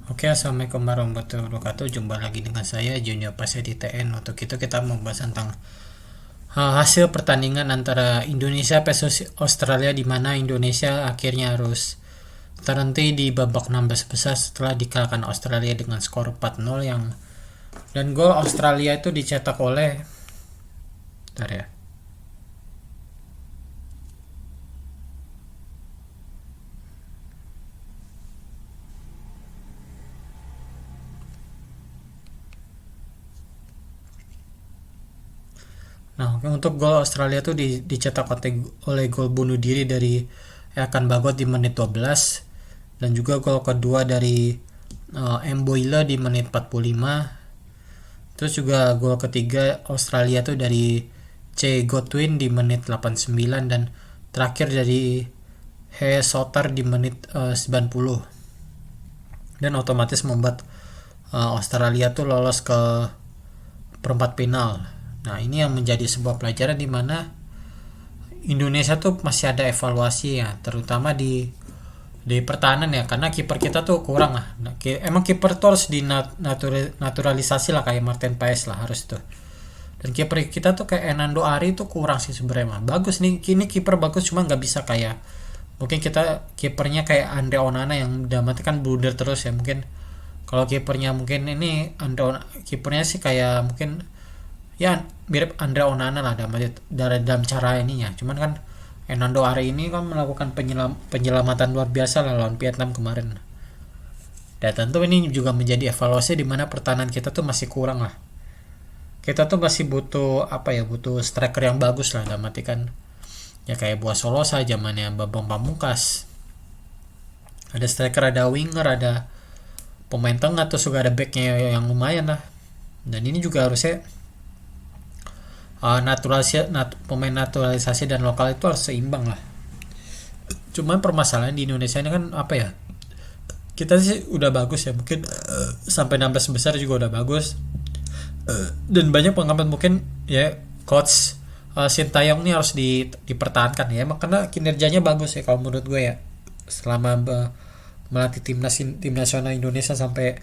Oke, assalamualaikum warahmatullahi wabarakatuh. Jumpa lagi dengan saya Junior Pasya di TN. Untuk itu kita membahas tentang hasil pertandingan antara Indonesia versus Australia, di mana Indonesia akhirnya harus terhenti di babak 16 besar setelah dikalahkan Australia dengan skor 4-0 dan gol Australia itu dicetak oleh bentar ya. Nah, untuk gol Australia itu dicetak oleh gol bunuh diri dari Ekan Bagot di menit 12, dan juga gol kedua dari Mboila di menit 45. Terus juga gol ketiga Australia tuh dari C. Godwin di menit 89, dan terakhir dari He Sotar di menit 90, dan otomatis membuat Australia tuh lolos ke perempat final. Nah, ini yang menjadi sebuah pelajaran di mana Indonesia tuh masih ada evaluasi ya, terutama di pertahanan ya, karena kiper kita tuh kurang lah. Nah, emang kiper tuh harus naturalisasi lah, kayak Martin Paes lah harus tuh. Dan kiper kita tuh kayak Enando Ari tuh kurang sih sebenarnya. Bagus nih, kini kiper bagus, cuma nggak bisa kayak mungkin kita kipernya kayak Andre Onana yang udah mati kan blunder terus ya. Mungkin kalau kipernya mungkin ini kipernya sih kayak mungkin ya mirip Andre Onana lah dalam cara ininya. Cuman kan Hernando Ari ini kan melakukan penyelamatan luar biasa lah lawan Vietnam kemarin. Dan tentu ini juga menjadi evaluasi di mana pertahanan kita tuh masih kurang lah. Kita tuh masih butuh apa ya, butuh striker yang bagus lah, dalam arti kan ya kayak Buah Solosa zamannya Babang Pamungkas. Ada striker, ada winger, ada pemain tengah, terus juga ada backnya yang lumayan lah. Dan ini juga harusnya pemain naturalisasi dan lokal itu harus seimbang lah. Cuman permasalahan di Indonesia ini kan apa ya, kita sih udah bagus ya, mungkin sampai 16 besar juga udah bagus. Dan banyak pengamat mungkin ya coach Sintayong ini harus dipertahankan ya, emang karena kinerjanya bagus ya kalau menurut gue ya, selama melatih tim nasional Indonesia sampai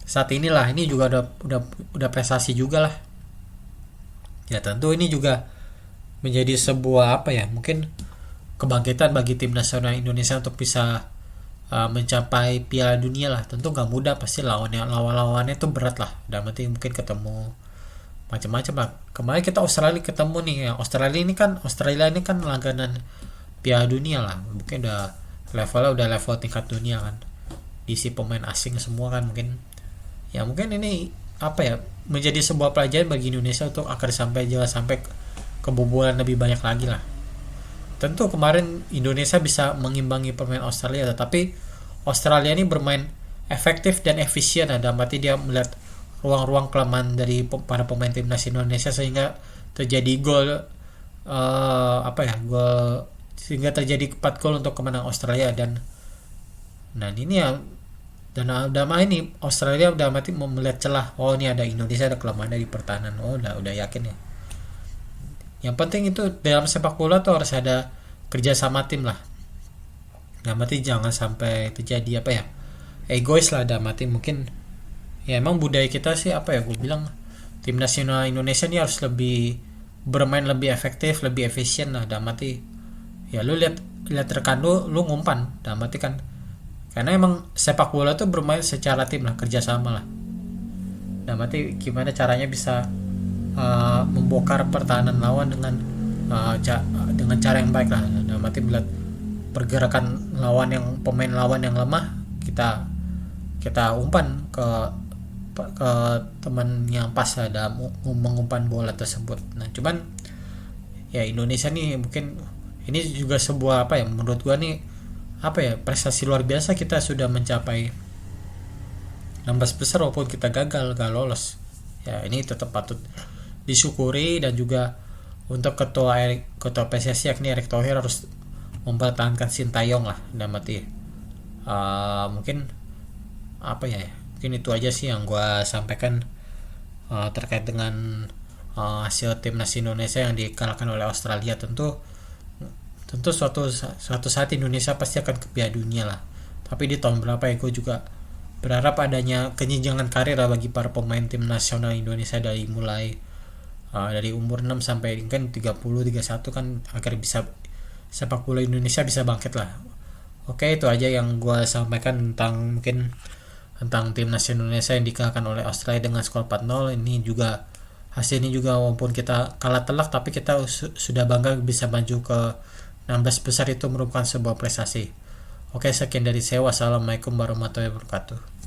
saat inilah. Ini juga udah prestasi juga lah. Ya tentu ini juga menjadi sebuah apa ya, mungkin kebangkitan bagi tim nasional Indonesia untuk bisa mencapai Piala Dunia lah. Tentu nggak mudah, pasti lawannya tuh berat lah. Dan nanti mungkin ketemu macam-macam lah. Kemarin kita Australia ketemu nih ya. Australia ini kan langganan Piala Dunia lah. Mungkin udah level tingkat dunia kan. Diisi pemain asing semua kan, mungkin ini apa ya, menjadi sebuah pelajaran bagi Indonesia untuk agar jangan sampai kebobolan lebih banyak lagi lah. Tentu kemarin Indonesia bisa mengimbangi permainan Australia, tetapi Australia ini bermain efektif dan efisien. Ada mati dia melihat ruang-ruang kelemahan dari para pemain timnas Indonesia sehingga terjadi gol gol sehingga terjadi 4 gol untuk kemenangan Australia. Dan ini ya, dan ini Australia udah mati melihat celah, oh ini ada Indonesia ada kelemahan dari pertahanan, oh udah yakin ya. Yang penting itu dalam sepak bola tuh harus ada kerjasama tim lah. Nah mati jangan sampai terjadi apa ya, egois lah. Dalam mati mungkin ya emang budaya kita sih apa ya, gue bilang tim nasional Indonesia ini harus bermain lebih efektif, lebih efisien lah. Dalam mati ya lu lihat rekan lu ngumpan, dalam mati kan karena emang sepak bola tuh bermain secara tim lah, kerjasama lah. Dalam mati gimana caranya bisa membongkar pertahanan lawan dengan cara yang baik lah. Dalam arti melihat pergerakan pemain lawan yang lemah, kita umpan ke teman yang pas dalam mengumpan bola tersebut. Nah cuman ya Indonesia nih mungkin ini juga sebuah apa ya, menurut gua nih apa ya, prestasi luar biasa. Kita sudah mencapai 16 besar walaupun kita gagal gak lolos ya. Ini tetap patut disyukuri. Dan juga untuk ketua PSSI yakni Erick Thohir harus mempertahankan Sintayong lah. Dan mati mungkin apa ya, mungkin itu aja sih yang gue sampaikan terkait dengan hasil timnas Indonesia yang dikalahkan oleh Australia. Tentu suatu saat Indonesia pasti akan ke Piala Dunia lah, tapi di tahun berapa ya gue juga berharap adanya kejenjangan karir lah bagi para pemain tim nasional Indonesia dari mulai dari umur 6 sampai kan 30 31 kan, agar bisa sepak bola Indonesia bisa bangkit lah. Oke, itu aja yang gue sampaikan tentang mungkin tentang tim nasional Indonesia yang dikalahkan oleh Australia dengan skor 4-0. Ini juga hasil ini juga walaupun kita kalah telak, tapi kita sudah bangga bisa maju ke 16 besar, itu merupakan sebuah prestasi. Oke, sekian dari saya. Wassalamualaikum warahmatullahi wabarakatuh.